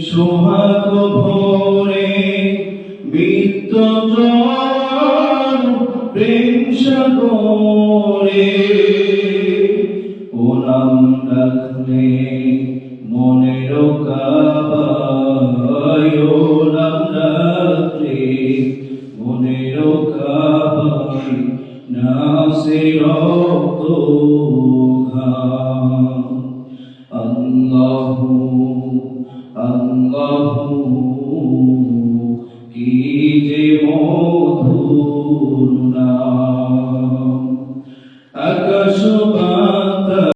সোহাগ ভরে বিদ্যজন প্রেম সাগরে ও নাম রাখলে মনের কাবায় ও নাম রাখলে মনের কাবায় নাসে রক্ত আল্লাহু আল্লাহু কি যে মধুর নাম। আকাশ